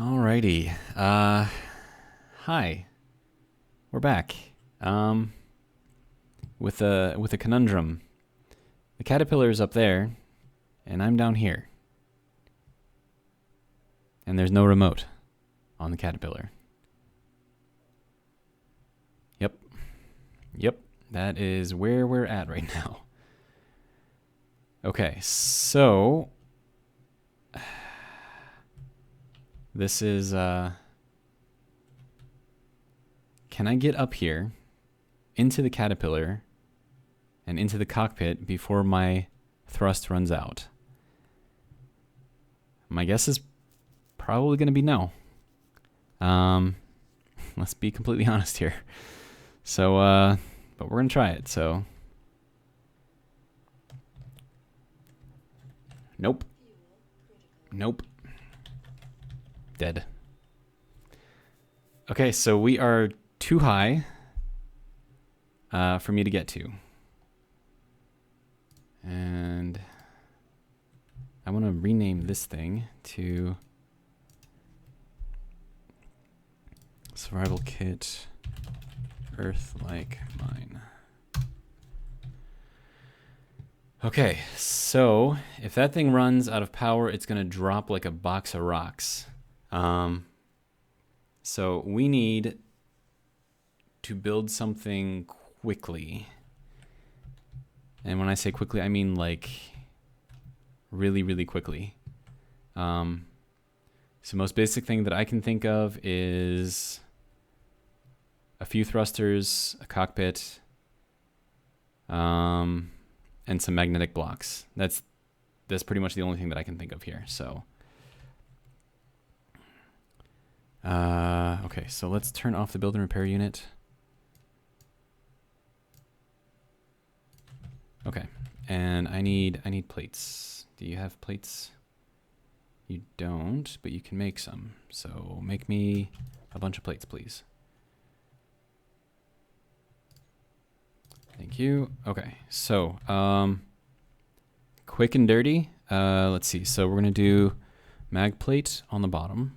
Alrighty. Hi. We're back. With a conundrum. The caterpillar is up there, and I'm down here. And there's no remote on the caterpillar. Yep. Yep. That is where we're at right now. Okay, so this is can I get up here into the caterpillar and into the cockpit before my thrust runs out? My guess is probably going to be no. Let's be completely honest here. So, but we're going to try it, so. Nope. Nope. Dead. Okay, so we are too high for me to get to. And I want to rename this thing to Survival Kit Earth Like Mine. Okay, so if that thing runs out of power, it's going to drop like a box of rocks. So we need to build something quickly. And when I say quickly, I mean like really, really quickly. So most basic thing that I can think of is a few thrusters, a cockpit, and some magnetic blocks. That's pretty much the only thing that I can think of here. So, okay, so let's turn off the build and repair unit. Okay, and I need plates. Do you have plates? You don't, but you can make some. So make me a bunch of plates, please. Thank you. Okay, so quick and dirty. Let's see. So we're gonna do mag plate on the bottom.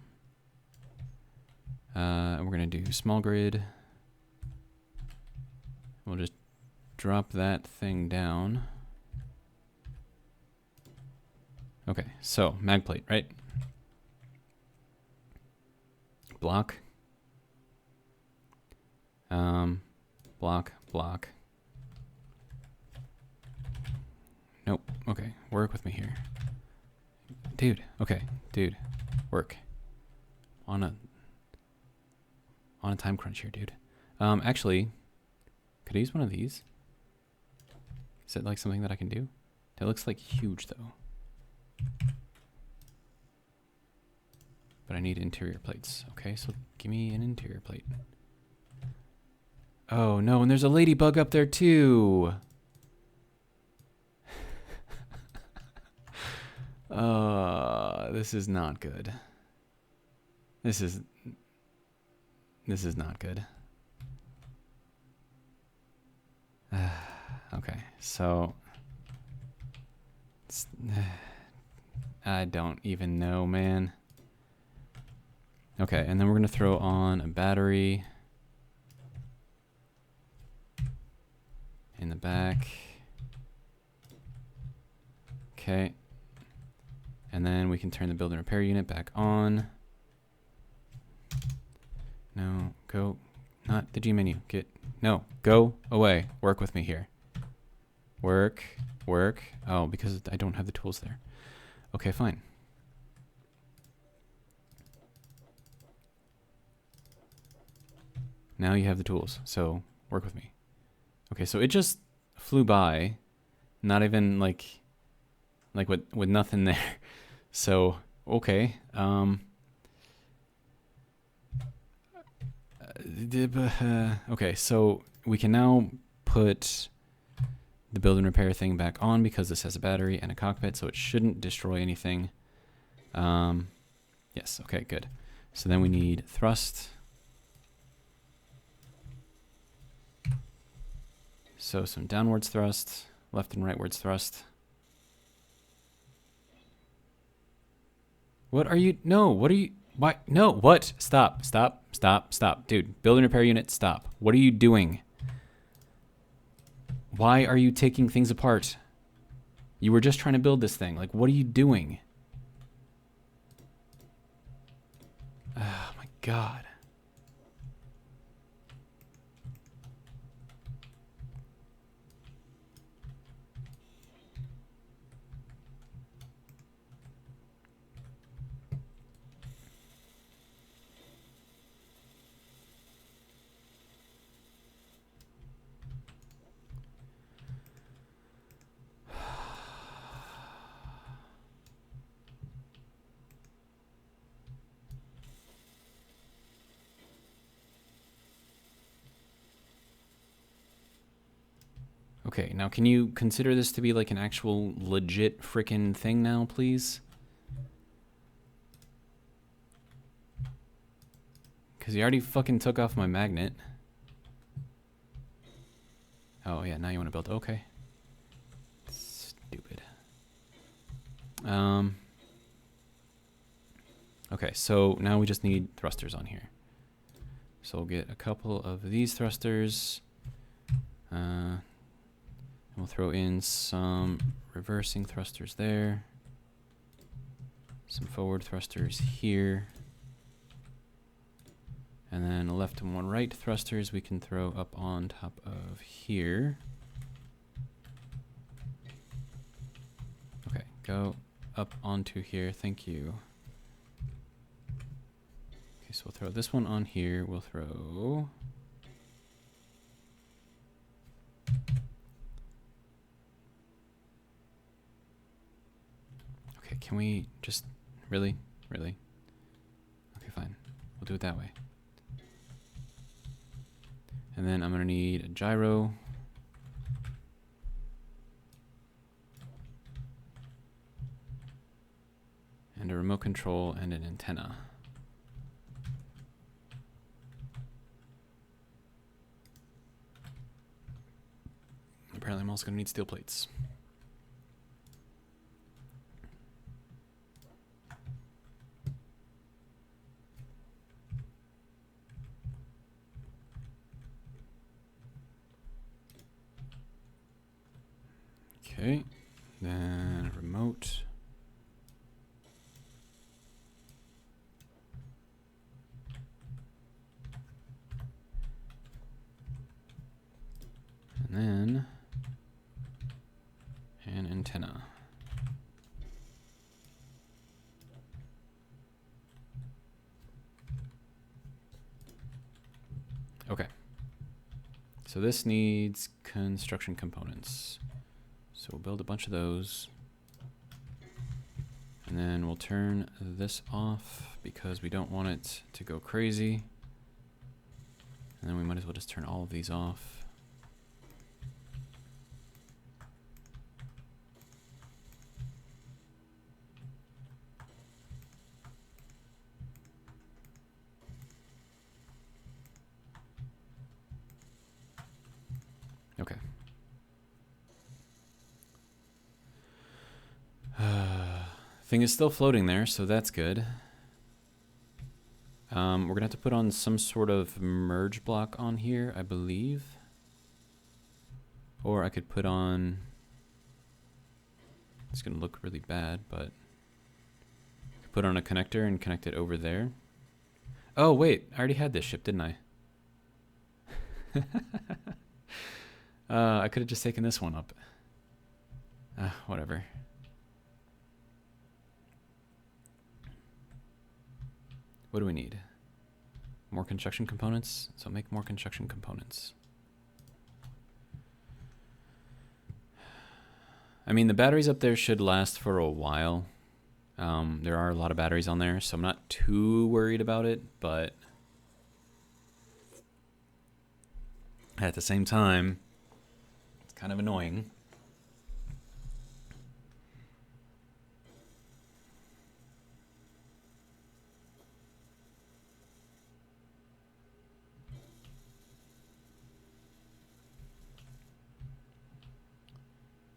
We're gonna do small grid. We'll just drop that thing down. Okay, so mag plate, right? Block. Block, block. Nope. Okay, work with me here. Dude, okay, dude. Work. On a time crunch here, dude. Actually, could I use one of these? Is it like something that I can do? That looks like huge though. But I need interior plates. Okay, so give me an interior plate. Oh no, and there's a ladybug up there too. This is not good. This is not good. Okay, so I don't even know, man. Okay, and then we're gonna throw on a battery in the back. Okay. And then we can turn the build and repair unit back on. No, go, not the G menu. No, go away. Work with me here. Work. Oh, because I don't have the tools there. Okay, fine. Now you have the tools, so work with me. Okay, so it just flew by, not even like with nothing there. So, okay. Okay, so we can now put the build and repair thing back on because this has a battery and a cockpit, so it shouldn't destroy anything. Yes, okay, good. So then we need thrust. So some downwards thrust, left and rightwards thrust. What are you? No, what are you? Why? No, what? Stop, stop, stop, stop. Dude, build and repair unit, stop. What are you doing? Why are you taking things apart? You were just trying to build this thing. Like, what are you doing? Oh my god. Okay, now can you consider this to be like an actual legit frickin' thing now, please? Because you already fucking took off my magnet. Oh yeah, now you want to build, okay. Stupid. Okay, so now we just need thrusters on here. So we'll get a couple of these thrusters. And we'll throw in some reversing thrusters there. Some forward thrusters here. And then left and one right thrusters we can throw up on top of here. Okay, go up onto here, thank you. Okay, so we'll throw this one on here, we'll throw... Okay, can we just, really? Really? Okay, fine, we'll do it that way. And then I'm gonna need a gyro. And a remote control and an antenna. Apparently I'm also gonna need steel plates. Okay, then remote. And then an antenna. Okay. So this needs construction components. So we'll build a bunch of those. And then we'll turn this off because we don't want it to go crazy. And then we might as well just turn all of these off. Okay. Thing is still floating there, so that's good. We're gonna have to put on some sort of merge block on here, I believe. Or I could put on... It's gonna look really bad, but... I could put on a connector and connect it over there. Oh, wait, I already had this ship, didn't I? I could have just taken this one up. Whatever. What do we need? More construction components? So make more construction components. I mean, the batteries up there should last for a while. There are a lot of batteries on there, so I'm not too worried about it, but at the same time, it's kind of annoying.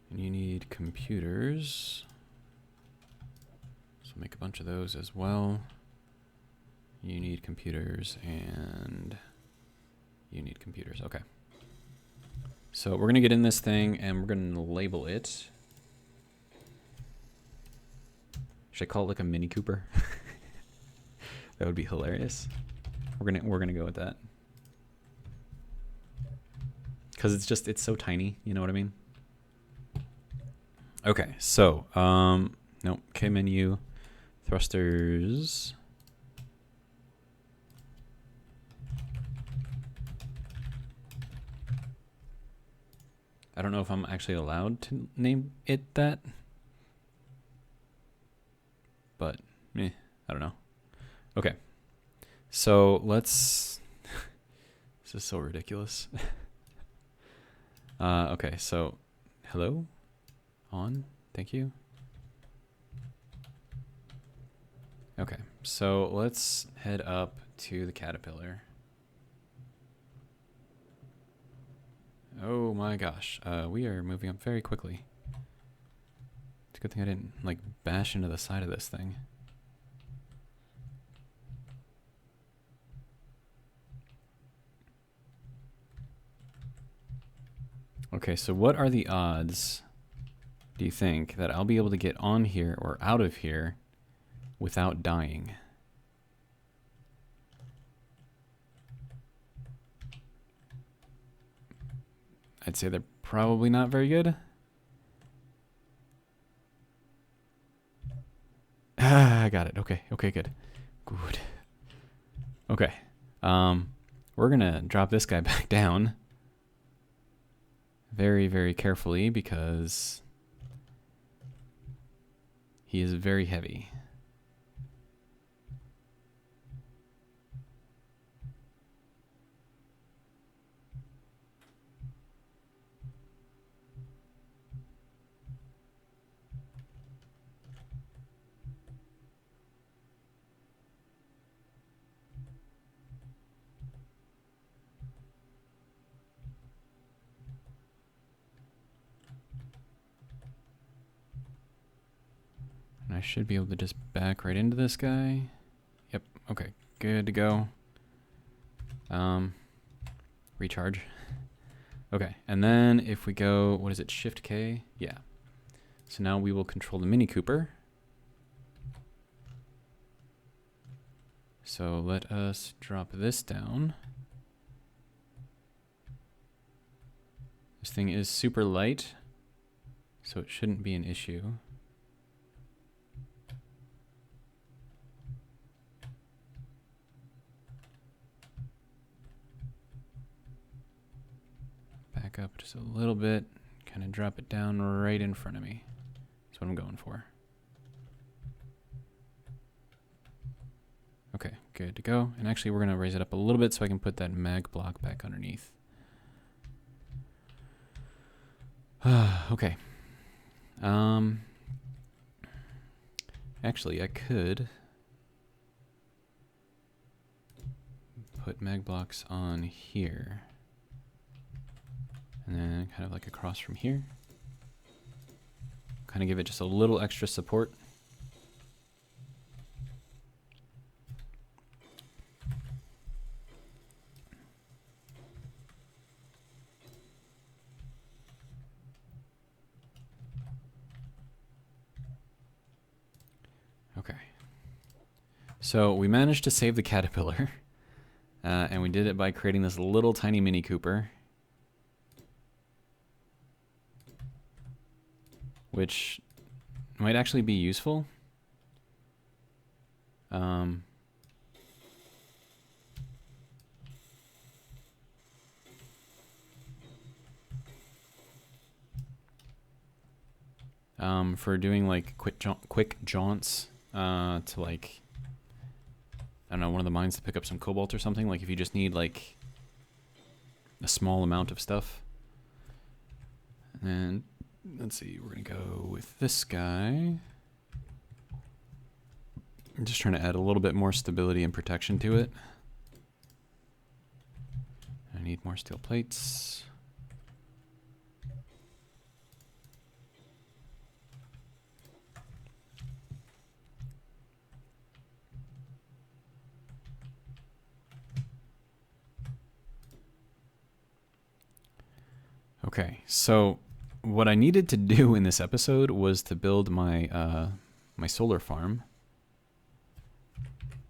And you need computers. So make a bunch of those as well. You need computers and you need computers. Okay. So we're going to get in this thing and we're going to label it. Should I call it like a Mini Cooper? That would be hilarious. We're gonna go with that. Cause it's so tiny, you know what I mean? Okay, so nope, K menu, thrusters. I don't know if I'm actually allowed to name it that. But I don't know. Okay. So let's this is so ridiculous. Okay, so hello? On, thank you. Okay, so let's head up to the caterpillar. Oh my gosh, we are moving up very quickly. It's a good thing I didn't like bash into the side of this thing. Okay, so what are the odds, do you think, that I'll be able to get on here or out of here without dying? I'd say they're probably not very good. Ah, I got it. Okay, okay, good. Good. Okay. We're gonna drop this guy back down. Very, very carefully because he is very heavy. And I should be able to just back right into this guy. Yep, okay, good to go. Recharge. Okay, and then if we go, what is it, Shift K? Yeah. So now we will control the Mini Cooper. So let us drop this down. This thing is super light, so it shouldn't be an issue. Back up just a little bit, kind of drop it down right in front of me. That's what I'm going for. Okay, good to go. And actually we're gonna raise it up a little bit so I can put that mag block back underneath. Okay. Actually I could put mag blocks on here. And then kind of like across from here. Kind of give it just a little extra support. Okay. So we managed to save the caterpillar. And we did it by creating this little tiny Mini Cooper. Which might actually be useful. For doing like quick jaunts to like, I don't know, one of the mines to pick up some cobalt or something. Like if you just need like a small amount of stuff. And then let's see, we're gonna go with this guy. I'm just trying to add a little bit more stability and protection to it. I need more steel plates. Okay, so what I needed to do in this episode was to build my my solar farm.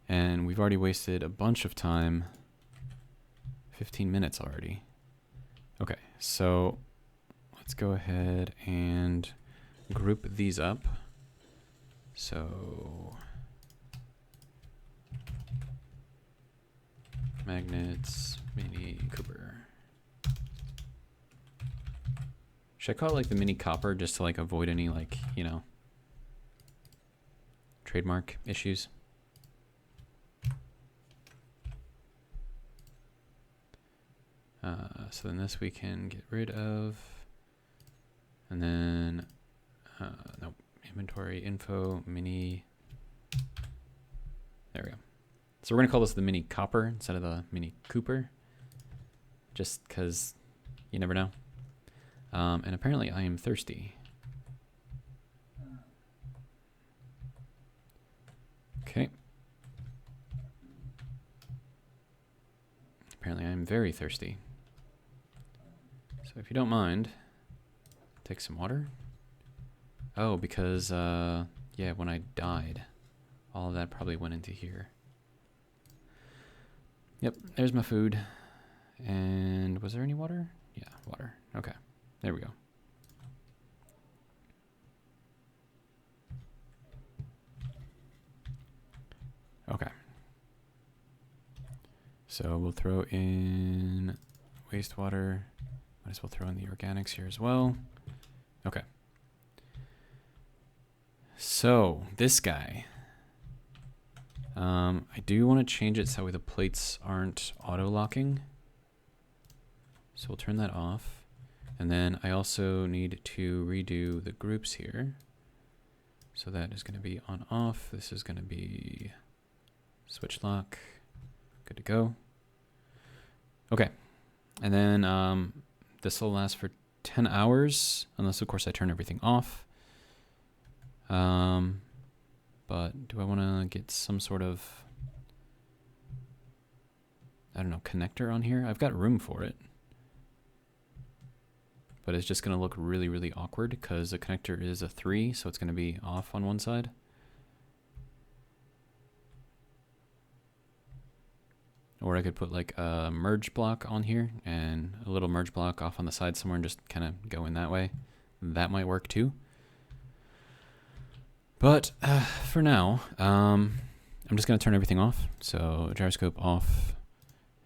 And we've already wasted a bunch of time. 15 minutes already. Okay, so let's go ahead and group these up. So magnets, Mini Cooper. Should I call it like the Mini Copper just to like avoid any like, you know, trademark issues? So then this we can get rid of, and then nope, inventory info mini. There we go. So we're gonna call this the Mini Copper instead of the Mini Cooper, just because you never know. And apparently I am thirsty. Okay. Apparently I am very thirsty. So if you don't mind, take some water. Oh, because, yeah, when I died, all of that probably went into here. Yep, there's my food. And was there any water? Yeah, water. Okay, there we go. Okay. So we'll throw in wastewater. Might as well throw in the organics here as well. Okay. So this guy, I do want to change it so the plates aren't auto-locking. So we'll turn that off. And then I also need to redo the groups here. So that is going to be on off. This is going to be switch lock. Good to go. Okay. And then this will last for 10 hours, unless of course I turn everything off. But do I want to get some sort of, I don't know, connector on here? I've got room for it. But it's just going to look really, really awkward because the connector is a 3, so it's going to be off on one side. Or I could put like a merge block on here and a little merge block off on the side somewhere and just kind of go in that way. That might work too. But for now, I'm just going to turn everything off. So gyroscope off,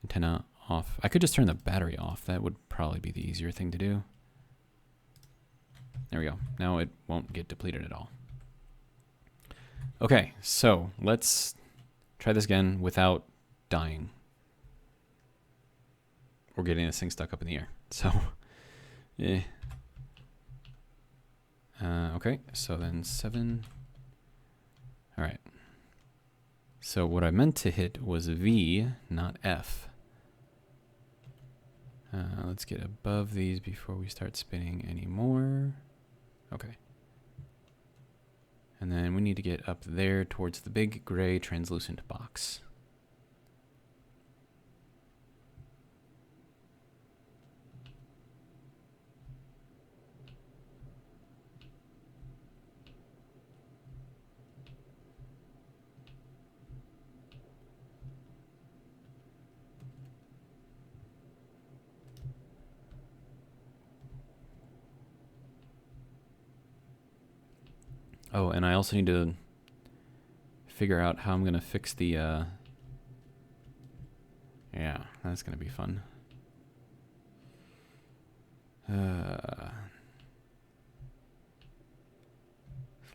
antenna off. I could just turn the battery off. That would probably be the easier thing to do. There we go. Now it won't get depleted at all. Okay, so let's try this again without dying. We're getting this thing stuck up in the air. So, yeah. Okay, so then 7. All right. So what I meant to hit was V, not F. Let's get above these before we start spinning any more. Okay. And then we need to get up there towards the big gray translucent box. Oh, and I also need to figure out how I'm going to fix the, yeah, that's going to be fun.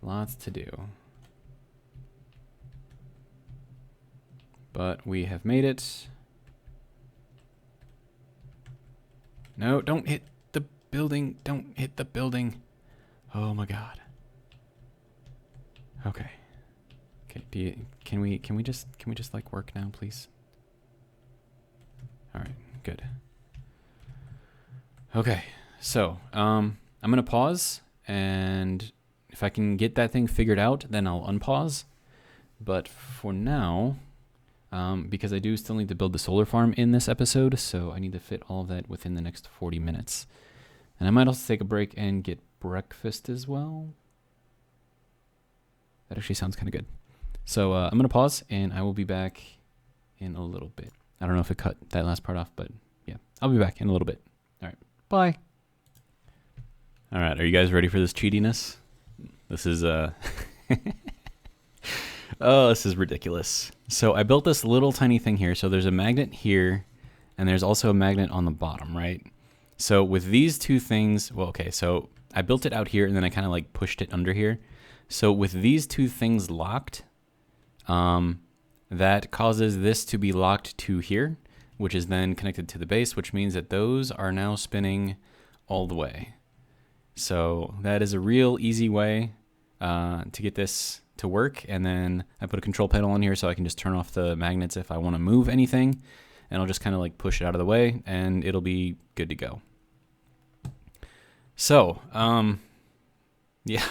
Lots to do. But we have made it. No, don't hit the building. Don't hit the building. Oh my god. Okay. Okay, can we just like work now, please? All right, good. Okay. So, I'm going to pause, and if I can get that thing figured out, then I'll unpause. But for now, because I do still need to build the solar farm in this episode, so I need to fit all of that within the next 40 minutes. And I might also take a break and get breakfast as well. That actually sounds kind of good. So I'm going to pause, and I will be back in a little bit. I don't know if it cut that last part off, but yeah, I'll be back in a little bit. All right, bye. All right, are you guys ready for this cheatiness? This is, oh, this is ridiculous. So I built this little tiny thing here. So there's a magnet here, and there's also a magnet on the bottom, right? So with these two things, well, okay, so I built it out here, and then I kind of like pushed it under here. So with these two things locked, that causes this to be locked to here, which is then connected to the base, which means that those are now spinning all the way. So that is a real easy way to get this to work. And then I put a control panel on here so I can just turn off the magnets if I want to move anything, and I'll just kind of like push it out of the way and it'll be good to go. So, yeah.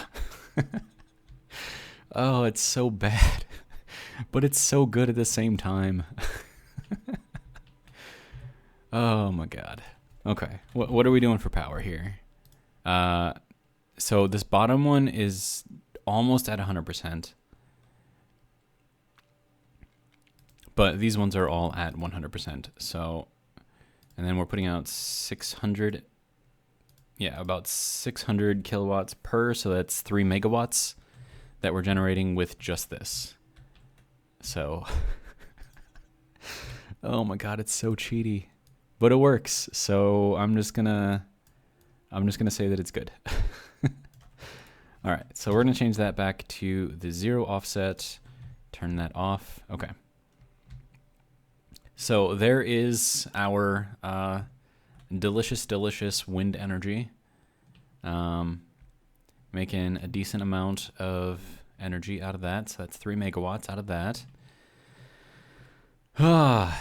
Oh, it's so bad, but it's so good at the same time. Oh my God. Okay. What are we doing for power here? So this bottom one is almost at 100%, but these ones are all at 100%. So, and then we're putting out 600, yeah, about 600 kilowatts per. So that's 3 megawatts that we're generating with just this. So, oh my God, it's so cheaty, but it works. So I'm just gonna say that it's good. All right, so we're gonna change that back to the 0 offset, turn that off. Okay. So there is our delicious wind energy, making a decent amount of energy out of that. So that's 3 megawatts out of that. But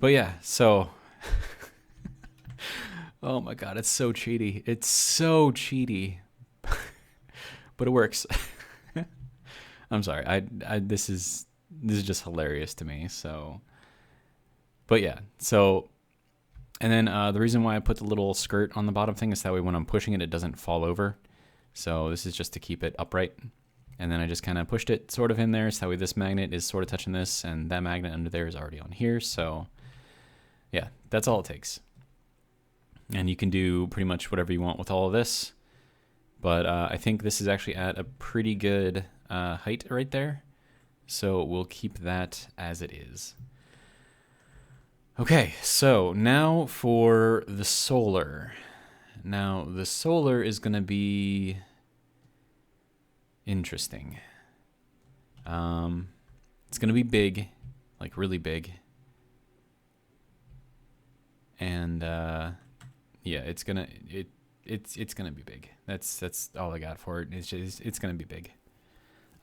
yeah, so oh my God, it's so cheaty. It's so cheaty, but it works. I'm sorry. This is just hilarious to me. So, but yeah, so, and then the reason why I put the little skirt on the bottom thing is that way when I'm pushing it, it doesn't fall over. So this is just to keep it upright. And then I just kind of pushed it sort of in there. So that way this magnet is sort of touching this, and that magnet under there is already on here. So yeah, that's all it takes. And you can do pretty much whatever you want with all of this. But I think this is actually at a pretty good height right there. So we'll keep that as it is. Okay, so now for the solar. Now the solar is going to be interesting. It's going to be big, like really big. And yeah, it's gonna be big. That's all I got for it. It's gonna be big.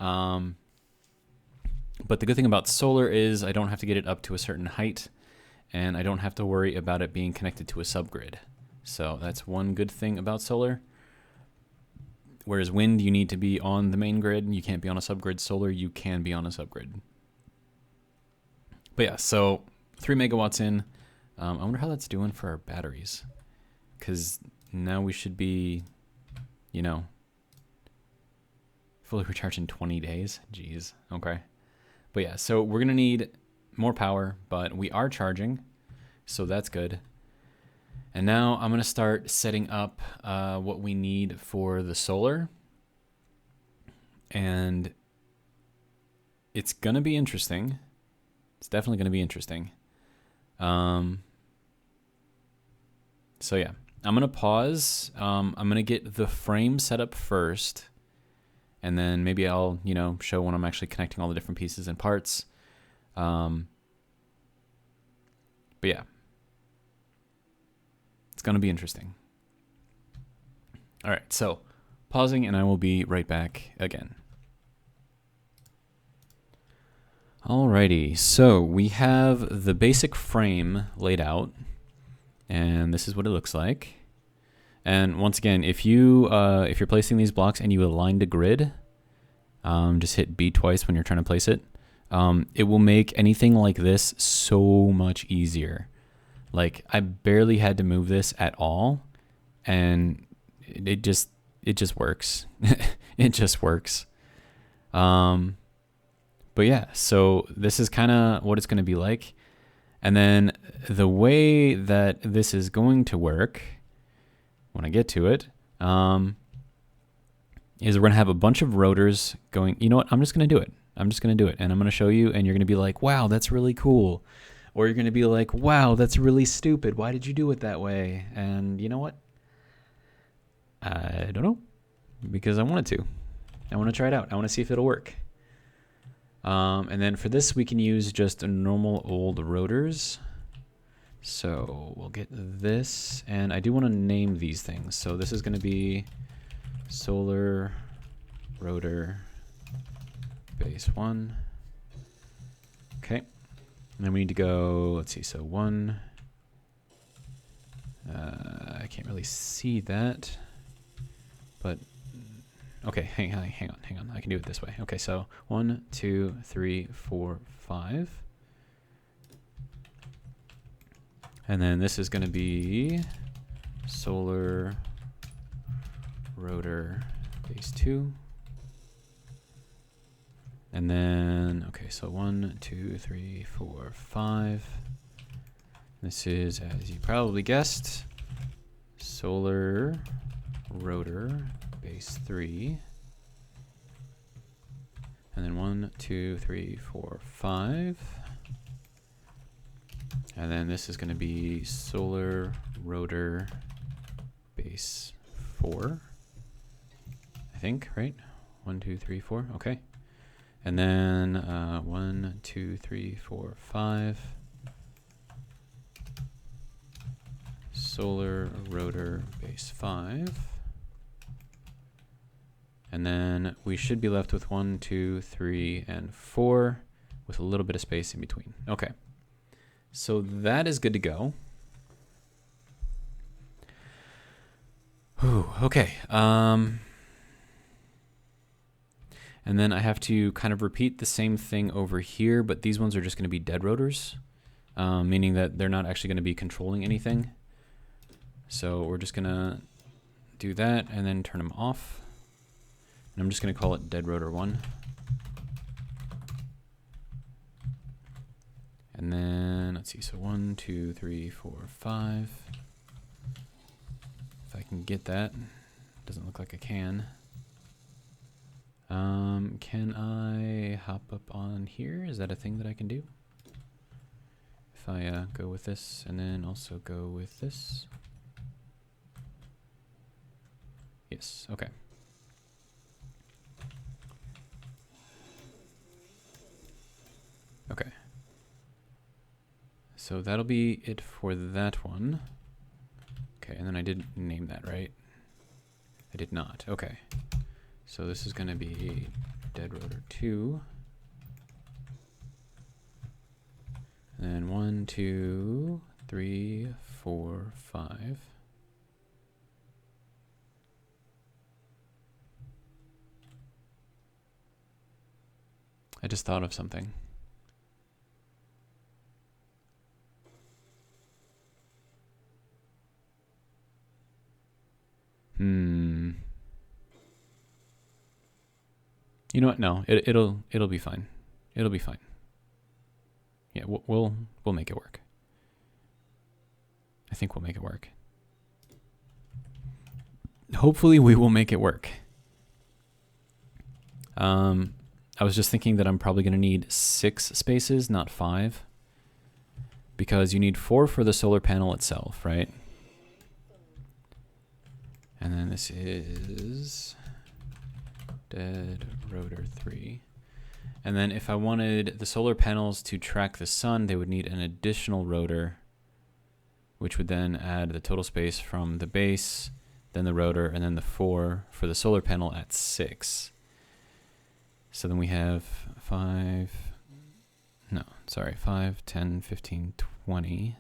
But the good thing about solar is I don't have to get it up to a certain height, and I don't have to worry about it being connected to a subgrid. So that's one good thing about solar. Whereas wind, you need to be on the main grid. You can't be on a subgrid. Solar, you can be on a subgrid. But yeah, so 3 megawatts in. I wonder how that's doing for our batteries. Because now we should be, you know, fully recharged in 20 days. Jeez. Okay. But yeah, so we're going to need more power, but we are charging. So that's good. And now I'm going to start setting up what we need for the solar. And it's going to be interesting. It's definitely going to be interesting. So yeah, I'm going to pause. I'm going to get the frame set up first, and then maybe I'll, you know, show when I'm actually connecting all the different pieces and parts. But yeah, it's going to be interesting. All right, so pausing, and I will be right back again. Alrighty, so we have the basic frame laid out, and this is what it looks like. And once again, if you're placing these blocks and you align to grid, just hit B twice when you're trying to place it. It will make anything like this so much easier. Like, I barely had to move this at all, and it just works. It just works. But yeah, so this is kind of what it's going to be like. And then the way that this is going to work when I get to it, is we're going to have a bunch of rotors going. You know what? I'm just going to do it. I'm just going to do it. And I'm going to show you, and you're going to be like, wow, that's really cool. Or you're going to be like, wow, that's really stupid. Why did you do it that way? And you know what? I don't know. Because I wanted to. I want to try it out. I want to see if it'll work. And then for this, we can use just normal old rotors. So we'll get this. And I do want to name these things. So this is going to be solar rotor base 1. Okay. And then we need to go, let's see, so 1. I can't really see that. But okay, hang on. I can do it this way. Okay, so 1, 2, 3, 4, 5. And then this is going to be solar rotor base 2. And then, okay, so 1, 2, 3, 4, 5. This is, as you probably guessed, solar rotor base 3. And then 1, 2, 3, 4, 5. And then this is going to be solar rotor base 4. I think, right? 1, 2, 3, 4. Okay. And then 1, 2, 3, 4, 5. Solar rotor base 5. And then we should be left with 1, 2, 3, and 4 with a little bit of space in between. Okay. So that is good to go. Whew, okay. And then I have to kind of repeat the same thing over here, but these ones are just going to be dead rotors, meaning that they're not actually going to be controlling anything. So we're just going to do that and then turn them off. And I'm just going to call it dead rotor 1. And then, let's see, so 1, 2, 3, 4, 5. If I can get that. Doesn't look like I can. Can I hop up on here? Is that a thing that I can do? If I go with this and then also go with this. Yes, okay. Okay. So that'll be it for that one. Okay, and then I did name that, right? I did not. Okay. So this is going to be dead rotor 2. And then 1, 2, 3, 4, 5. I just thought of something. You know what? No, it'll be fine. It'll be fine. Yeah, we'll make it work. I think we'll make it work. Hopefully we will make it work. I was just thinking that I'm probably going to need 6 spaces, not 5. Because you need 4 for the solar panel itself, right? And then this is dead rotor 3. And then if I wanted the solar panels to track the sun, they would need an additional rotor, which would then add the total space from the base, then the rotor, and then the 4 for the solar panel at 6. So then we have 5, 10, 15, 20.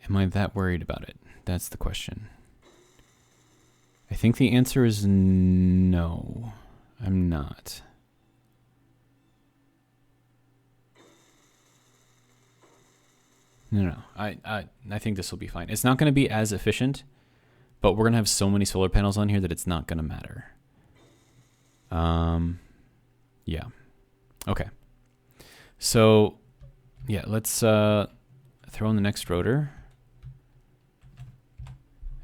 Am I that worried about it? That's the question. I think the answer is no. I'm not. No. I think this will be fine. It's not going to be as efficient, but we're going to have so many solar panels on here that it's not going to matter. Yeah. Okay. So, yeah, let's throw in the next rotor.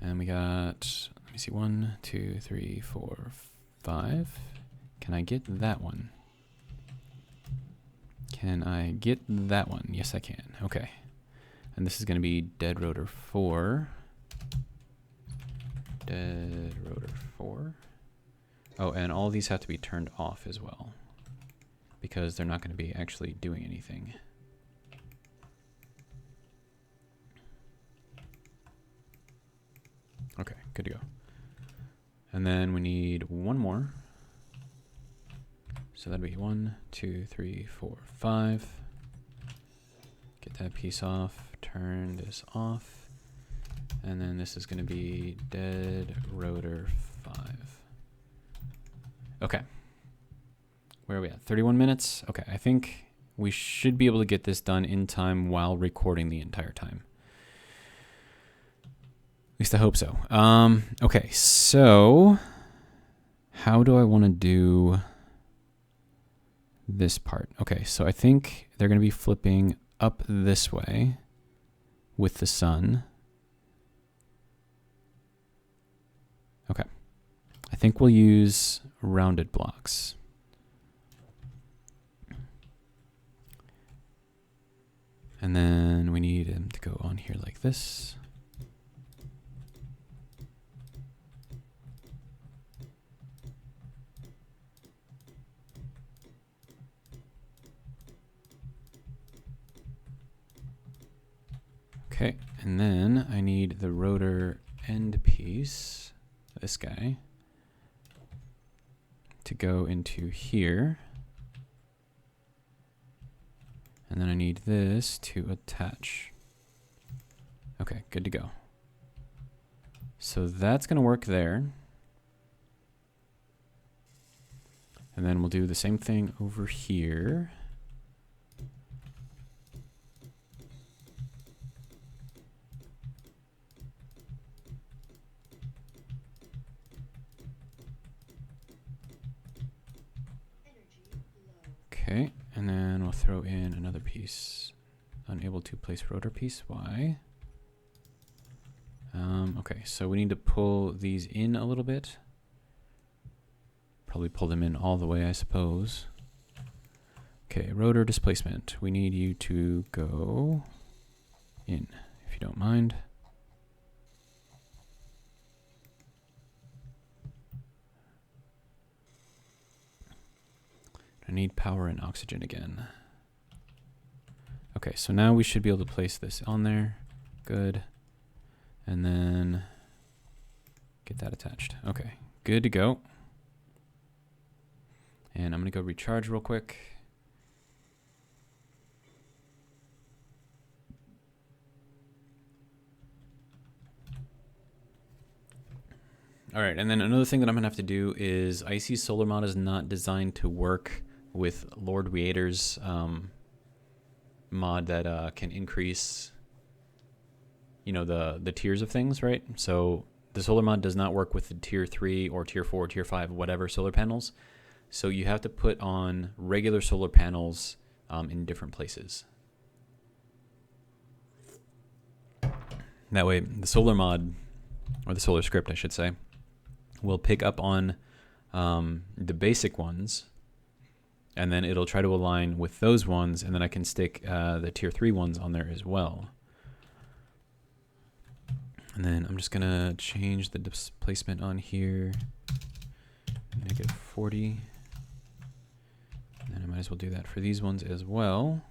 And we got, let me see, 1, 2, 3, 4, 5. Can I get that one? Can I get that one? Yes, I can. Okay. And this is going to be dead rotor 4. Dead rotor 4. Oh, and all these have to be turned off as well, because they're not going to be actually doing anything. Okay, good to go. And then we need one more. So that'd be 1, 2, 3, 4, 5. Get that piece off, turn this off. And then this is going to be dead rotor 5. Okay. Where are we at? 31 minutes? Okay, I think we should be able to get this done in time while recording the entire time. At least I hope so. Okay, so how do I want to do this part? Okay, so I think they're going to be flipping up this way with the sun. Okay. I think we'll use rounded blocks. And then we need them to go on here like this. Okay, and then I need the rotor end piece, this guy, to go into here. And then I need this to attach. Okay, good to go. So that's going to work there. And then we'll do the same thing over here. Okay, and then we'll throw in another piece. Unable to place rotor piece, why? Okay, so we need to pull these in a little bit. Probably pull them in all the way, I suppose. Okay, rotor displacement. We need you to go in, if you don't mind. I need power and oxygen again. Okay, so now we should be able to place this on there. Good. And then get that attached. Okay, good to go. And I'm going to go recharge real quick. All right, and then another thing that I'm going to have to do is Icy's solar mod is not designed to work with Lord Weater's mod that can increase, you know, the tiers of things, right? So the solar mod does not work with the tier 3 or tier 4, tier 5, whatever solar panels. So you have to put on regular solar panels in different places. That way the solar mod, or the solar script I should say, will pick up on the basic ones, and then it'll try to align with those ones, and then I can stick the tier 3 ones on there as well. And then I'm just gonna change the displacement on here, -40. And then I might as well do that for these ones as well.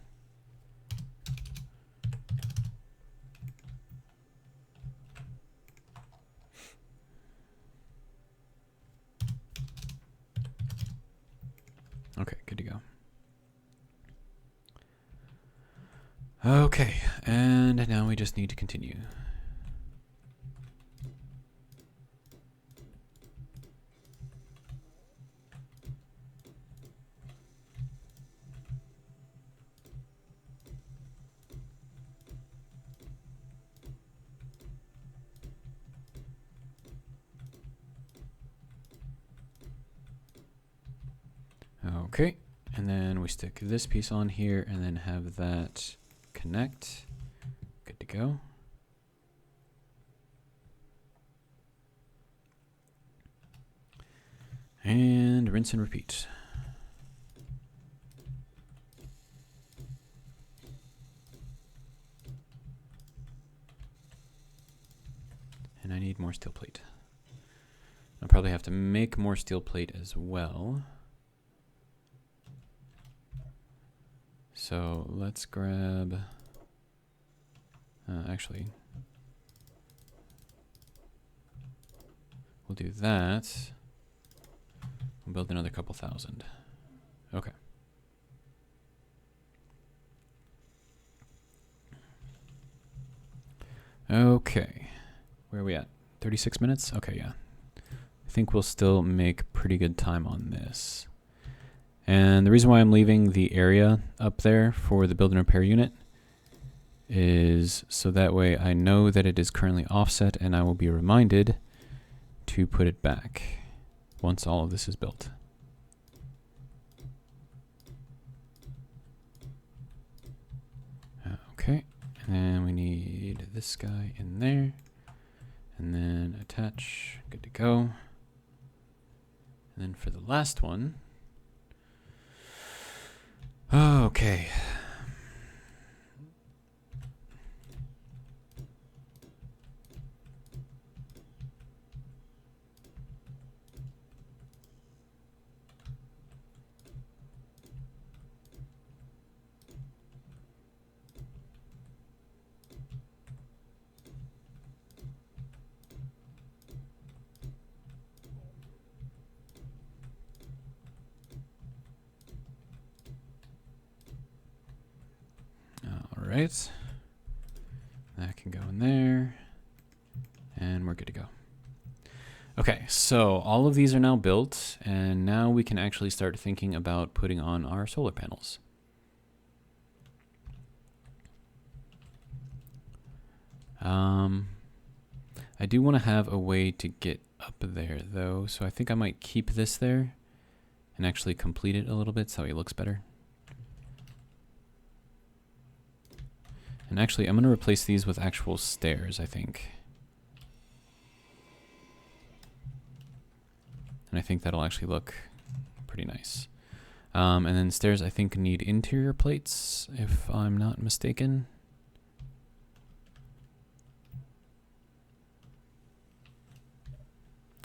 Okay, good to go. Okay, and now we just need to continue. Okay, and then we stick this piece on here and then have that connect. Good to go. And rinse and repeat. And I need more steel plate. I'll probably have to make more steel plate as well. So let's grab, actually, we'll do that. We'll build another couple thousand. Okay. Okay. Where are we at? 36 minutes? Okay, yeah. I think we'll still make pretty good time on this. And the reason why I'm leaving the area up there for the build and repair unit is so that way I know that it is currently offset and I will be reminded to put it back once all of this is built. Okay, and then we need this guy in there and then attach, good to go. And then for the last one, okay. All right. That can go in there. And we're good to go. Okay, so all of these are now built, and now we can actually start thinking about putting on our solar panels. I do want to have a way to get up there, though, so I think I might keep this there and actually complete it a little bit so it looks better. And actually, I'm going to replace these with actual stairs, I think. And I think that'll actually look pretty nice. And then stairs, I think, need interior plates, if I'm not mistaken.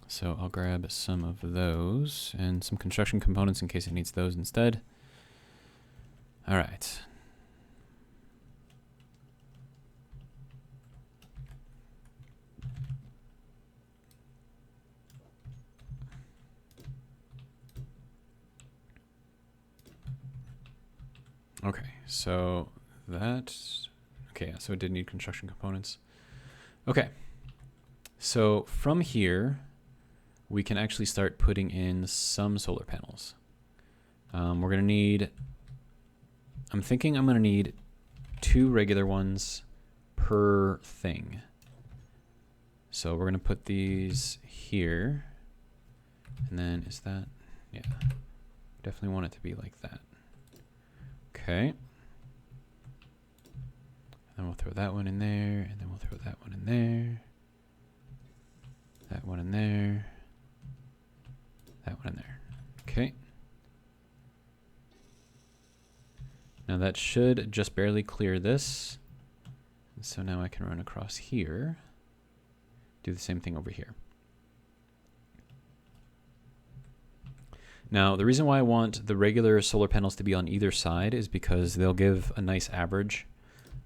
So I'll grab some of those and some construction components in case it needs those instead. All right. Okay, so that, okay, yeah, so it did need construction components. Okay, so from here, we can actually start putting in some solar panels. We're gonna need, I'm thinking I'm gonna need 2 regular ones per thing. So we're gonna put these here, and then is that, yeah, definitely want it to be like that. Okay. And then we'll throw that one in there, and then we'll throw that one in there. That one in there. That one in there. Okay. Now that should just barely clear this. And so now I can run across here. Do the same thing over here. Now, the reason why I want the regular solar panels to be on either side is because they'll give a nice average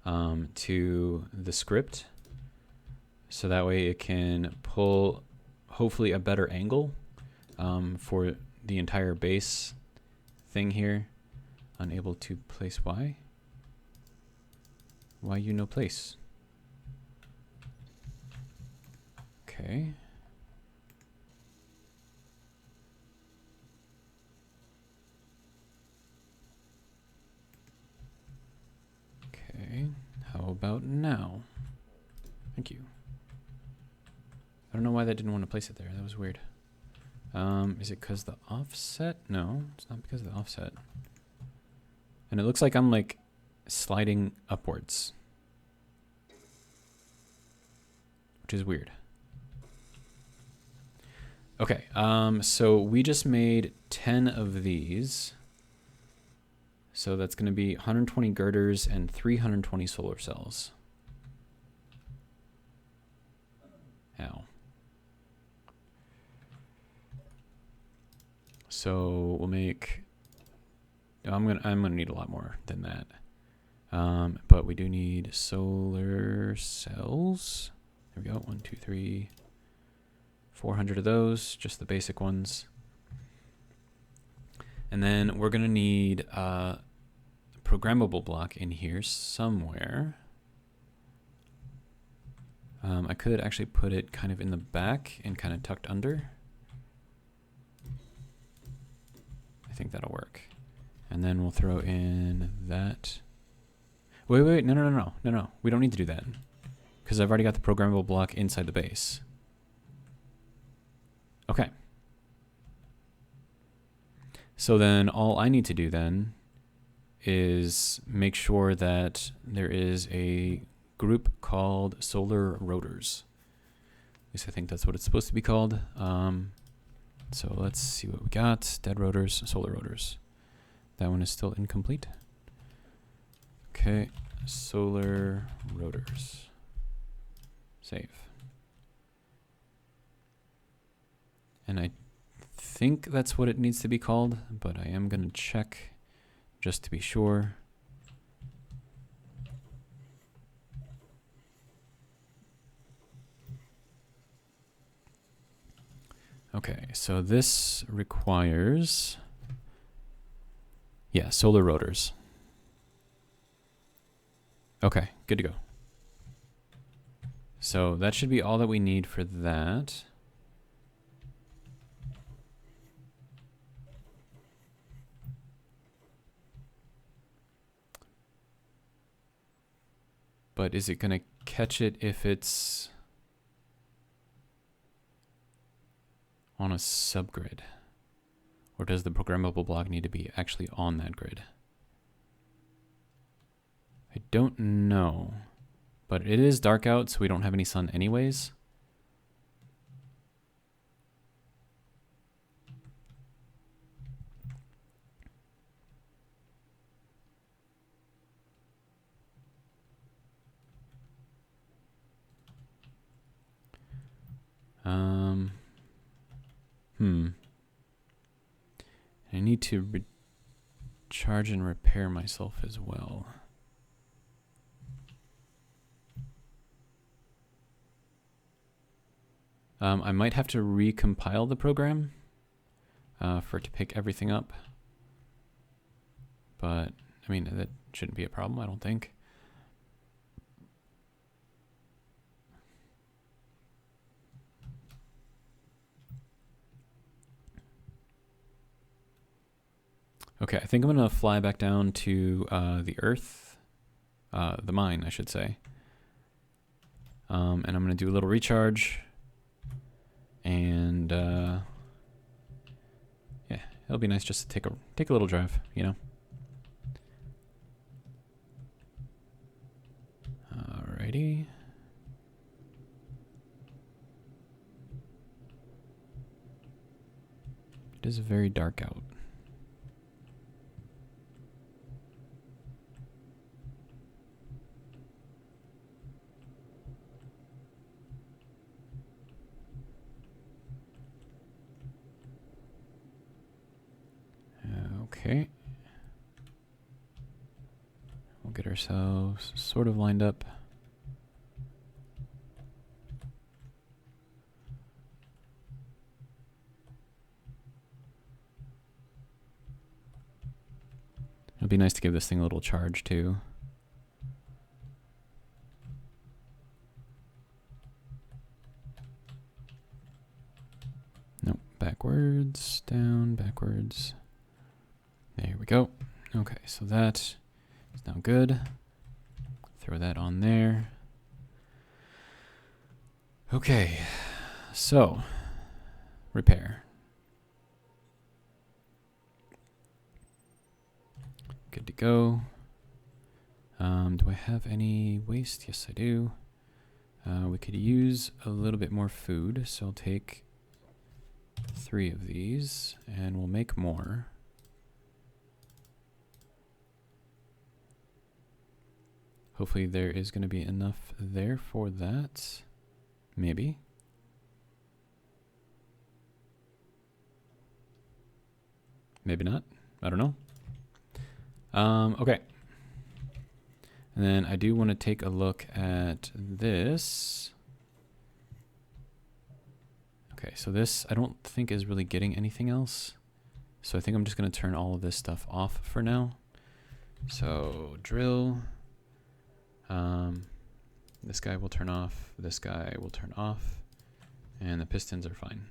to the script. So that way it can pull, hopefully, a better angle for the entire base thing here. Unable to place Y. Why you no place? Okay. Okay. How about now? Thank you. I don't know why that didn't want to place it there. That was weird. Is it because the offset? No, it's not because of the offset. And it looks like I'm like sliding upwards, which is weird. Okay, so we just made 10 of these. So that's going to be 120 girders and 320 solar cells. Ow. So we'll make. I'm gonna need a lot more than that. But we do need solar cells. There we go. 1, 2, 3, 400 of those, just the basic ones. And then we're gonna need a programmable block in here somewhere. I could actually put it kind of in the back and kind of tucked under. I think that'll work. And then we'll throw in that. Wait, no. We don't need to do that because I've already got the programmable block inside the base. Okay. So then all I need to do then is make sure that there is a group called solar rotors. At least I think that's what it's supposed to be called. So let's see what we got. Dead rotors, solar rotors. That one is still incomplete. Okay, solar rotors. Save. And I think that's what it needs to be called, but I am going to check just to be sure. Okay, so this requires, yeah, solar rotors. Okay, good to go. So that should be all that we need for that. But is it going to catch it if it's on a subgrid? Or does the programmable block need to be actually on that grid? I don't know. But it is dark out, so we don't have any sun anyways. I need to recharge and repair myself as well. I might have to recompile the program for it to pick everything up. But, I mean, that shouldn't be a problem, I don't think. Okay, I think I'm going to fly back down to the Earth, the mine, I should say. And I'm going to do a little recharge. And yeah, it'll be nice just to take a little drive, you know. Alrighty. It is very dark out. Okay. We'll get ourselves sort of lined up. It'd be nice to give this thing a little charge too. backwards, down, backwards. There we go. Okay, so that is now good. Throw that on there. Okay, so repair. Good to go. Do I have any waste? Yes, I do. We could use a little bit more food, so I'll take 3 of these, and we'll make more. Hopefully there is going to be enough there for that. Maybe. Maybe not. I don't know. Okay. And then I do want to take a look at this. Okay, so this I don't think is really getting anything else. So I think I'm just going to turn all of this stuff off for now. So drill. This guy will turn off. This guy will turn off. And the pistons are fine.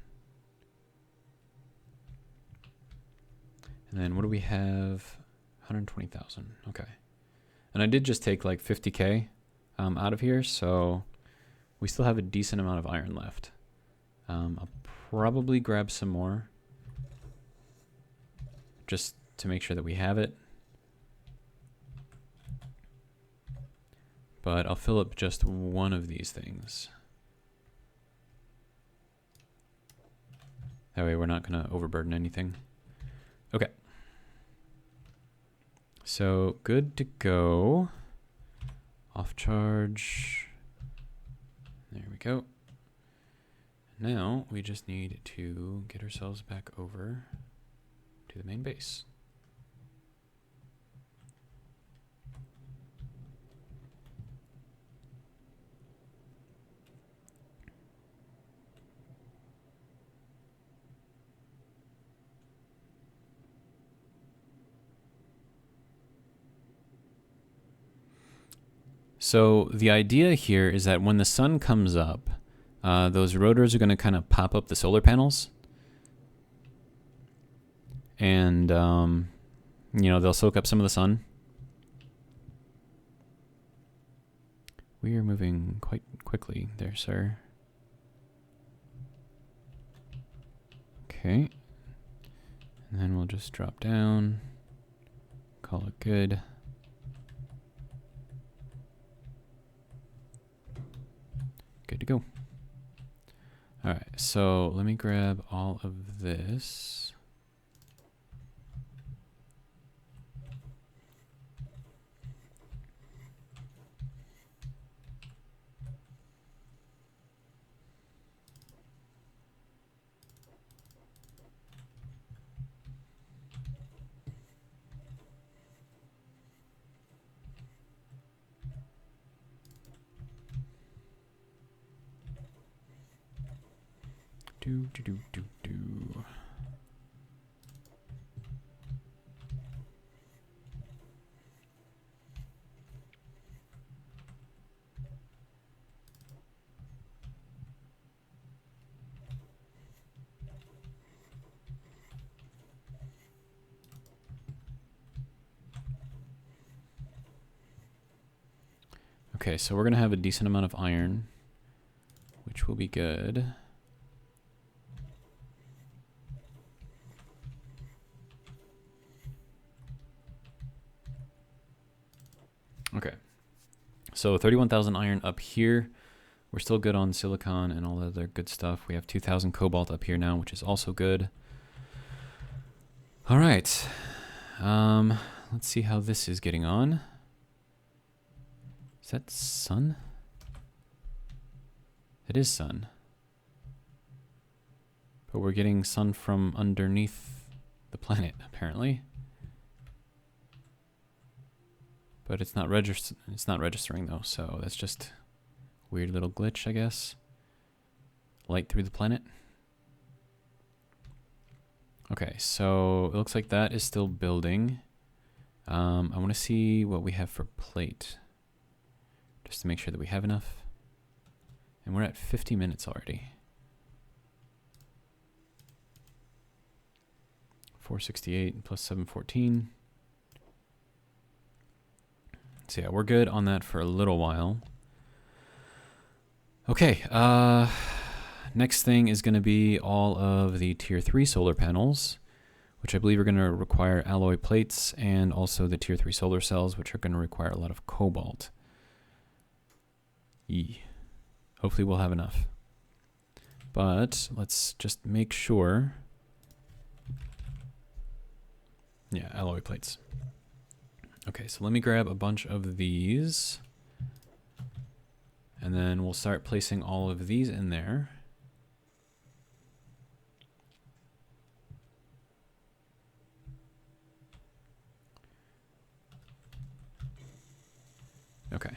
And then what do we have? 120,000. Okay. And I did just take like 50K out of here, so we still have a decent amount of iron left. I'll probably grab some more just to make sure that we have it. But I'll fill up just one of these things. That way we're not going to overburden anything. Okay. So good to go. Off charge. There we go. Now we just need to get ourselves back over to the main base. So the idea here is that when the sun comes up, those rotors are going to kind of pop up the solar panels. And, you know, they'll soak up some of the sun. We are moving quite quickly there, sir. Okay. And then we'll just drop down. Call it good. Good to go. All right, so let me grab all of this. Do. Okay, so we're gonna have a decent amount of iron, which will be good. Okay, so 31,000 iron up here. We're still good on silicon and all the other good stuff. We have 2,000 cobalt up here now, which is also good. All right, let's see how this is getting on. Is that sun? It is sun. But we're getting sun from underneath the planet, apparently. But it's not registering though, so that's just a weird little glitch, I guess. Light through the planet. Okay, so it looks like that is still building. I want to see what we have for plate, just to make sure that we have enough. And we're at 50 minutes already. 468 plus 714. So yeah, we're good on that for a little while. Okay, next thing is going to be all of the tier 3 solar panels, which I believe are going to require alloy plates, and also the tier 3 solar cells, which are going to require a lot of cobalt. Yee. Hopefully we'll have enough. But let's just make sure. Yeah, alloy plates. Okay, so let me grab a bunch of these. And then we'll start placing all of these in there. Okay.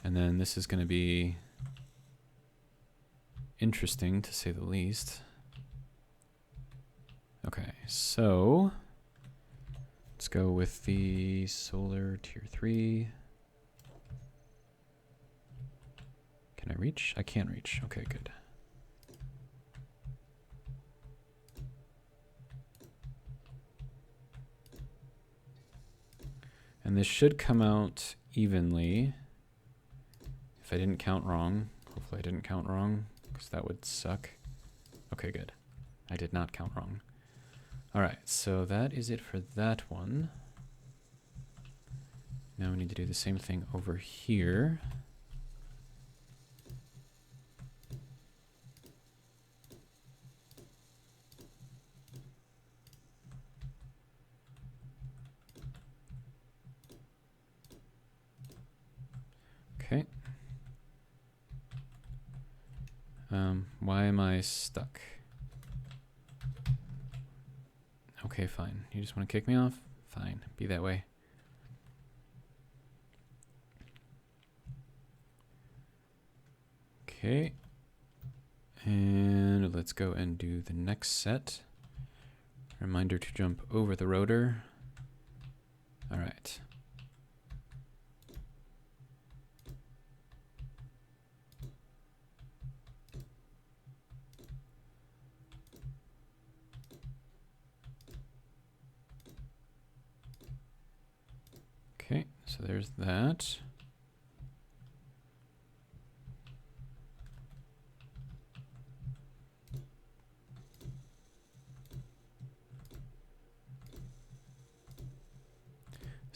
And then this is going to be interesting, to say the least. Okay, so let's go with the solar tier 3. Can I reach? I can reach. Okay, good. And this should come out evenly, if I didn't count wrong. Hopefully I didn't count wrong, because that would suck. Okay, good. I did not count wrong. All right, so that is it for that one. Now we need to do the same thing over here. Okay. Why am I stuck? Okay, fine. You just want to kick me off? Fine, be that way. Okay. And let's go and do the next set. Reminder to jump over the rotor. All right. Okay, so there's that.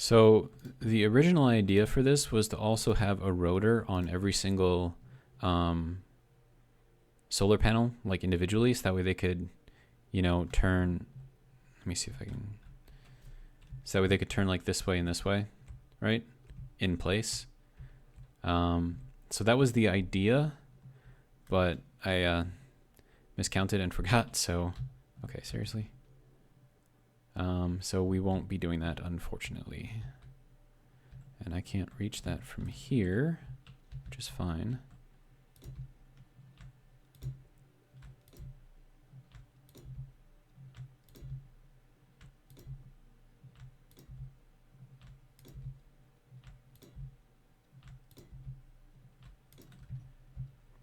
So the original idea for this was to also have a rotor on every single solar panel, like individually, so that way they could, you know, turn. Let me see if I can. So that way they could turn like this way and this way, right? In place. So that was the idea, but I miscounted and forgot. So, okay, seriously. So we won't be doing that, unfortunately. And I can't reach that from here, which is fine.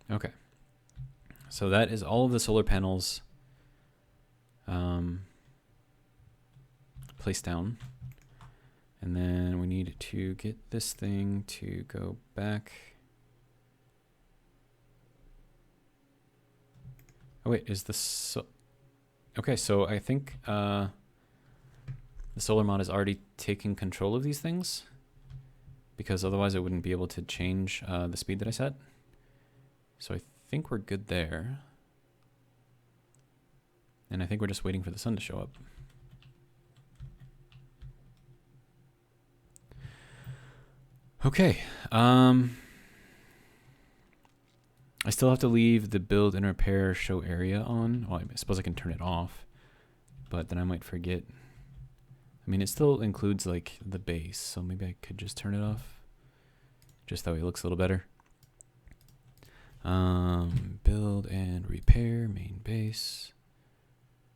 Okay. So that is all of the solar panels placed down. And then we need to get this thing to go back. Oh wait, is this okay, so I think the solar mod is already taking control of these things, because otherwise I wouldn't be able to change the speed that I set. So I think we're good there. And I think we're just waiting for the sun to show up. Okay. I still have to leave the build and repair show area on. Well, I suppose I can turn it off, but then I might forget. I mean, it still includes like the base, so maybe I could just turn it off. Just that way it looks a little better. Build and repair, main base.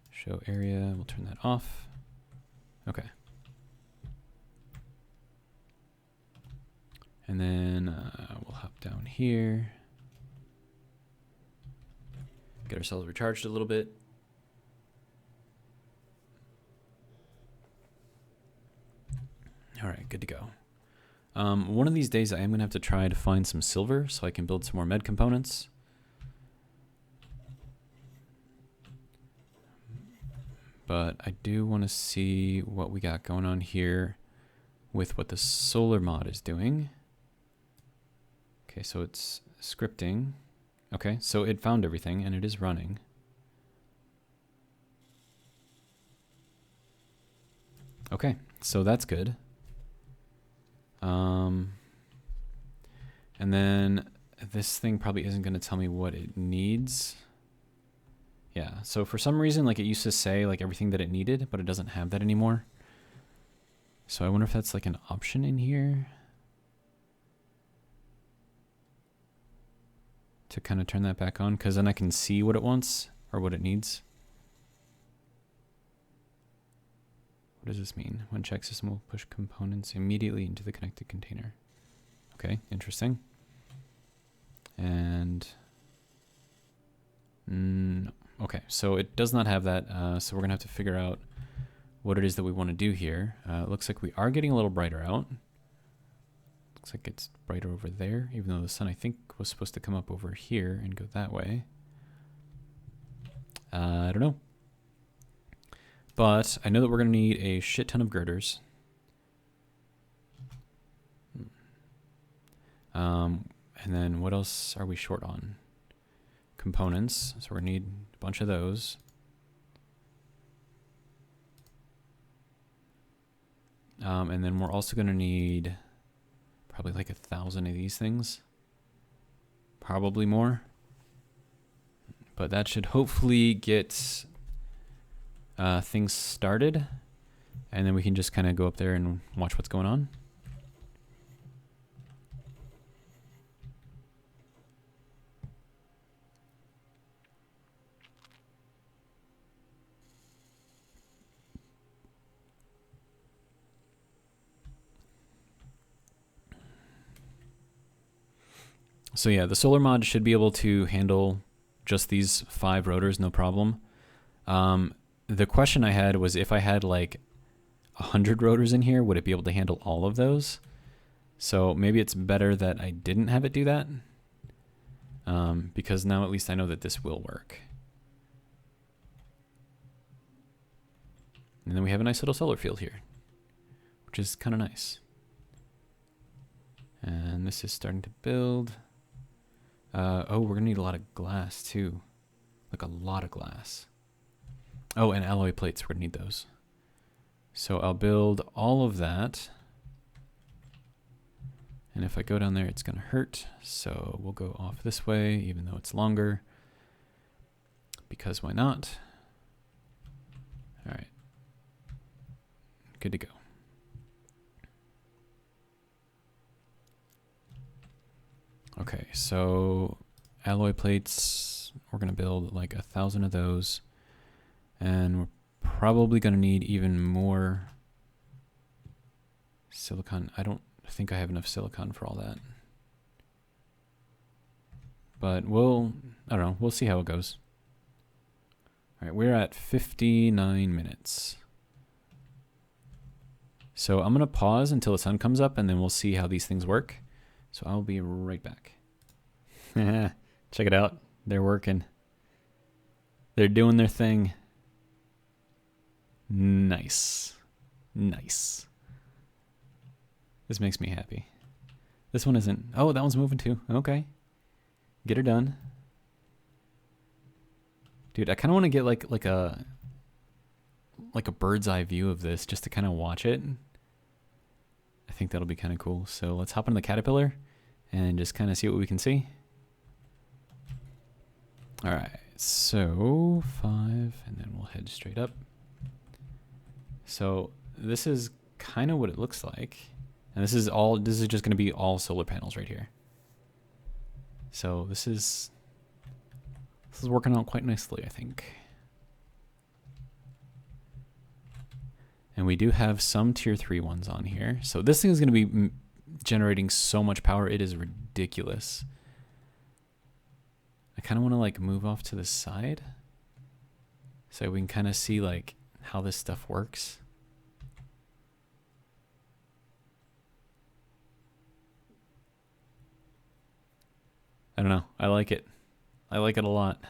Show area, we'll turn that off. Okay. And then we'll hop down here. Get ourselves recharged a little bit. All right, good to go. One of these days I am going to have to try to find some silver so I can build some more med components. But I do want to see what we got going on here with what the solar mod is doing. Okay, so it's scripting. Okay, so it found everything and it is running. Okay, so that's good. And then this thing probably isn't going to tell me what it needs. Yeah, so for some reason, like it used to say like everything that it needed, but it doesn't have that anymore. So I wonder if that's like an option in here to kind of turn that back on, because then I can see what it wants or what it needs. What does this mean? When check system will push components immediately into the connected container. Okay, interesting. And okay, so it does not have that. So we're gonna have to figure out what it is that we want to do here. It looks like we are getting a little brighter out. Looks like it's brighter over there, even though the sun I think was supposed to come up over here and go that way. I don't know. But I know that we're going to need a shit ton of girders. And then what else are we short on? Components. So we're going to need a bunch of those. And then we're also going to need probably like 1,000 of these things. Probably more. But that should hopefully get things started, and then we can just kind of go up there and watch what's going on. So yeah, the solar mod should be able to handle just these 5 rotors, no problem. The question I had was if I had like 100 rotors in here, would it be able to handle all of those? So maybe it's better that I didn't have it do that, because now at least I know that this will work. And then we have a nice little solar field here, which is kind of nice. And this is starting to build. Oh, we're gonna need a lot of glass too. Like a lot of glass. Oh, and alloy plates, we're gonna need those. So I'll build all of that. And if I go down there, it's gonna hurt. So we'll go off this way, even though it's longer. Because why not? All right. Good to go. Okay, so alloy plates, we're gonna build like 1,000 of those. And we're probably gonna need even more silicon. I don't think I have enough silicon for all that. But I don't know, we'll see how it goes. All right, we're at 59 minutes. So I'm gonna pause until the sun comes up and then we'll see how these things work. So I'll be right back. Check it out, they're working. They're doing their thing. Nice. Nice. This makes me happy. This one isn't. Oh, that one's moving too. Okay. Get her done. Dude, I kind of want to get like a bird's eye view of this just to kind of watch it. I think that'll be kind of cool. So let's hop on the caterpillar and just kind of see what we can see. All right. So 5, and then we'll head straight up. So this is kind of what it looks like. And this is just going to be all solar panels right here. So this is working out quite nicely, I think. And we do have some tier 3 ones on here. So this thing is going to be generating so much power. It is ridiculous. I kind of want to like move off to the side so we can kind of see like how this stuff works. I don't know. I like it. I like it a lot.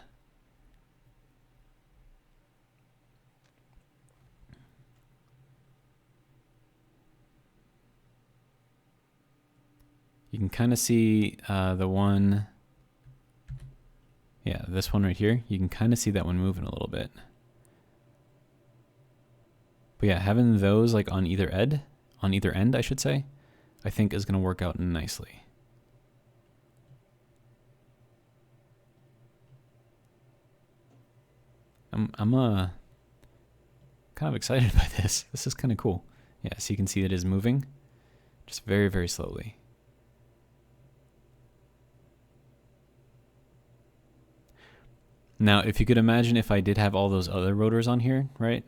You can kind of see the one, yeah, this one right here. You can kind of see that one moving a little bit. But yeah, having those like on either end, I should say, I think is going to work out nicely. I'm kind of excited by this. This is kind of cool. Yeah, so you can see it is moving, just very, very slowly. Now, if you could imagine if I did have all those other rotors on here, right?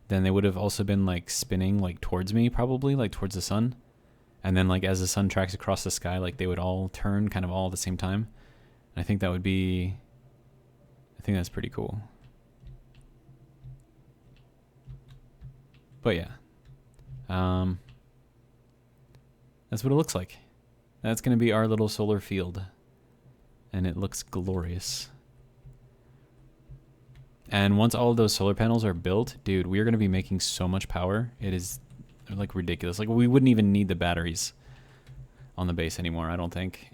Then they would have also been like spinning like towards me, probably like towards the sun. And then like as the sun tracks across the sky, like they would all turn kind of all at the same time. And I think that would be, I think that's pretty cool. But yeah, that's what it looks like. That's going to be our little solar field. And it looks glorious. And once all of those solar panels are built, dude, we are going to be making so much power. It is like ridiculous. Like we wouldn't even need the batteries on the base anymore, I don't think.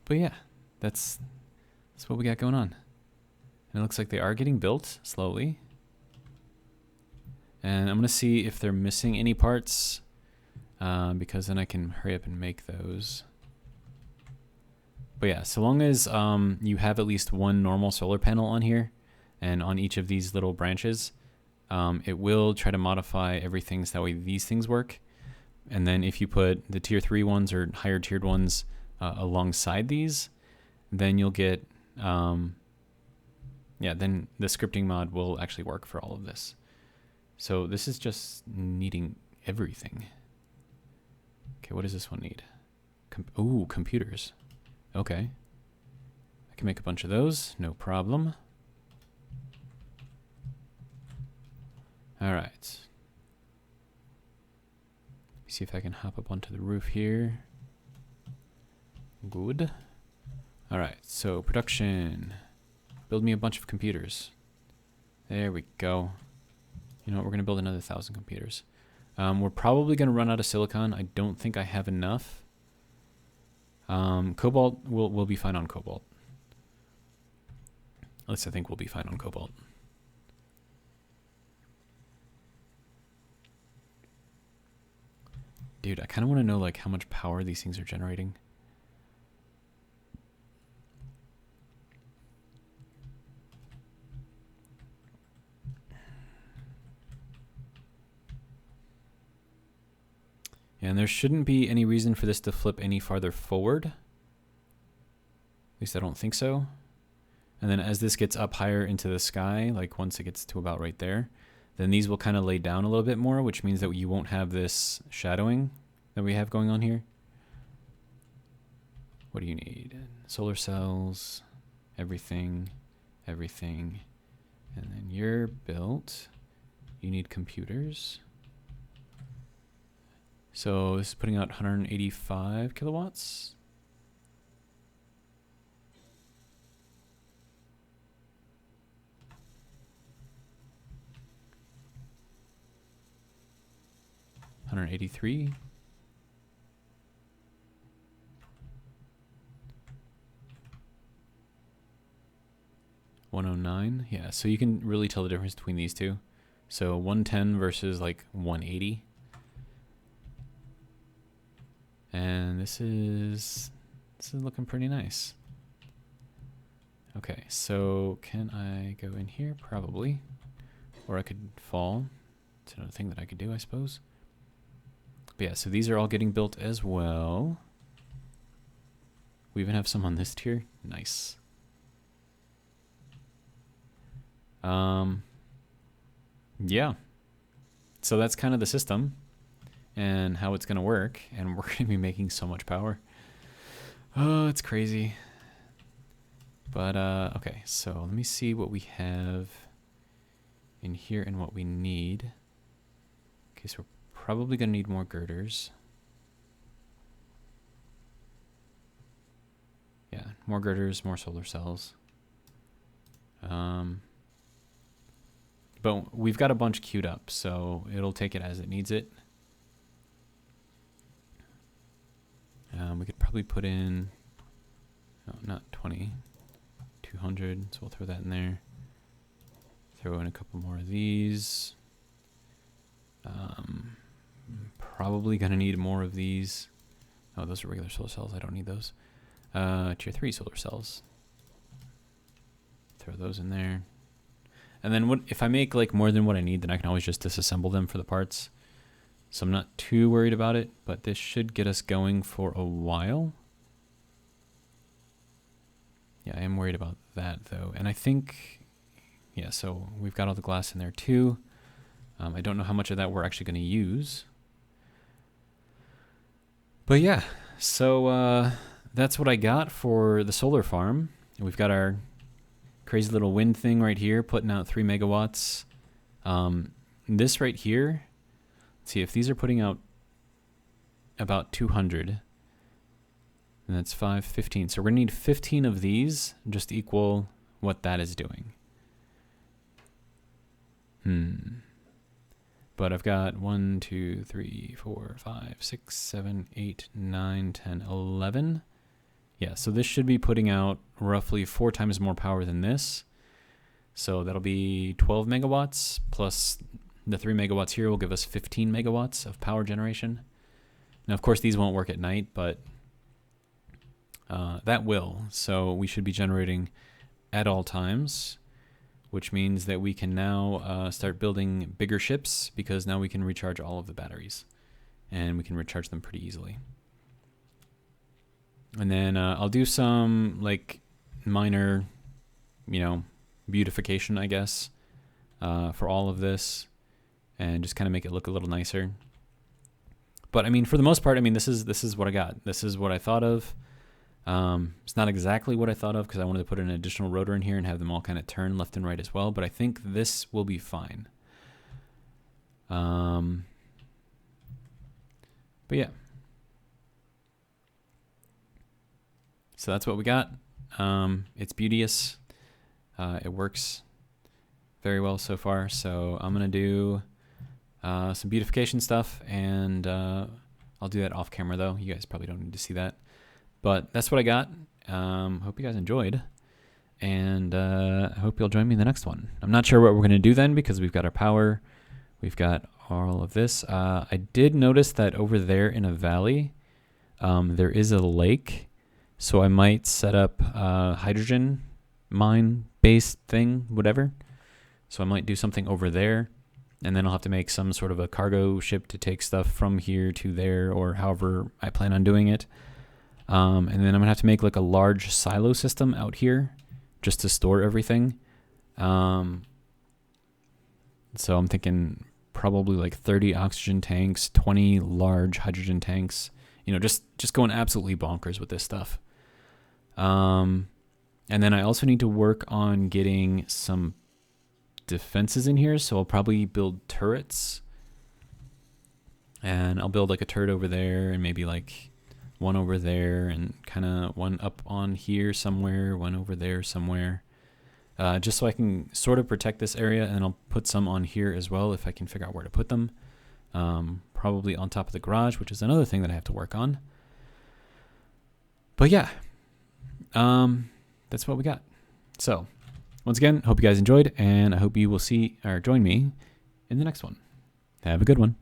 But yeah, that's what we got going on. And it looks like they are getting built slowly. And I'm going to see if they're missing any parts, because then I can hurry up and make those. But yeah, so long as you have at least one normal solar panel on here and on each of these little branches, it will try to modify everything so that way these things work. And then if you put the tier 3 ones or higher tiered ones alongside these, then you'll get, then the scripting mod will actually work for all of this. So this is just needing everything. Okay, what does this one need? Ooh, computers. Okay. I can make a bunch of those, no problem. All right. See if I can hop up onto the roof here. Good. All right, so production. Build me a bunch of computers. There we go. You know what, we're gonna build another 1,000 computers. We're probably gonna run out of silicon. I don't think I have enough. Cobalt, we'll be fine on cobalt. At least I think we'll be fine on cobalt. Dude, I kind of want to know like how much power these things are generating. And there shouldn't be any reason for this to flip any farther forward. At least I don't think so. And then as this gets up higher into the sky, like once it gets to about right there, then these will kind of lay down a little bit more, which means that you won't have this shadowing that we have going on here. What do you need? Solar cells, everything, everything. And then you're built. You need computers. So this is putting out 185 kilowatts. $183. $109. Yeah, so you can really tell the difference between these two. So 110 versus like 180. And this is looking pretty nice. Okay, so can I go in here? Probably. Or I could fall. It's another thing that I could do, I suppose. But yeah, so these are all getting built as well. We even have some on this tier. Nice. Yeah. So that's kind of the system and how it's going to work. And we're going to be making so much power. Oh, it's crazy. But, okay, so let me see what we have in here and what we need. Okay, so we're probably going to need more girders. Yeah, more girders, more solar cells. But we've got a bunch queued up, so it'll take it as it needs it. We could probably put in, no, not 20, 200, so we'll throw that in there. Throw in a couple more of these. Probably gonna need more of these. Oh, those are regular solar cells, I don't need those. Tier 3 solar cells. Throw those in there. And then what if I make like more than what I need, then I can always just disassemble them for the parts. So I'm not too worried about it, but this should get us going for a while. Yeah, I am worried about that though. And I think, yeah, so we've got all the glass in there too. I don't know how much of that we're actually going to use. But yeah, so that's what I got for the solar farm. And we've got our crazy little wind thing right here, putting out 3 megawatts. This right here, let's see if these are putting out about 200. And that's 5, 15. So we're going to need 15 of these just to equal what that is doing. But I've got 1, 2, 3, 4, 5, 6, 7, 8, 9, 10, 11. Yeah, so this should be putting out roughly 4 times more power than this. So that'll be 12 megawatts plus the 3 megawatts here will give us 15 megawatts of power generation. Now, of course, these won't work at night, but that will. So we should be generating at all times, which means that we can now start building bigger ships because now we can recharge all of the batteries and we can recharge them pretty easily. And then I'll do some like minor, you know, beautification, I guess, for all of this and just kind of make it look a little nicer. But I mean, for the most part, I mean, this is what I got. This is what I thought of. It's not exactly what I thought of because I wanted to put an additional rotor in here and have them all kind of turn left and right as well. But I think this will be fine. But yeah. So that's what we got. It's beauteous. It works very well so far. So I'm going to do some beautification stuff, and I'll do that off camera though. You guys probably don't need to see that. But that's what I got. Hope you guys enjoyed. And I hope you'll join me in the next one. I'm not sure what we're going to do then because we've got our power. We've got all of this. I did notice that over there in a valley, there is a lake. So I might set up a hydrogen mine-based thing, whatever. So I might do something over there. And then I'll have to make some sort of a cargo ship to take stuff from here to there or however I plan on doing it. And then I'm going to have to make like a large silo system out here just to store everything. So I'm thinking probably like 30 oxygen tanks, 20 large hydrogen tanks, you know, just going absolutely bonkers with this stuff. And then I also need to work on getting some defenses in here. So I'll probably build turrets, and I'll build like a turret over there and maybe like one over there and kind of one up on here somewhere, one over there somewhere, just so I can sort of protect this area. And I'll put some on here as well if I can figure out where to put them. Probably on top of the garage, which is another thing that I have to work on. But yeah, that's what we got. So once again, hope you guys enjoyed, and I hope you will see or join me in the next one. Have a good one.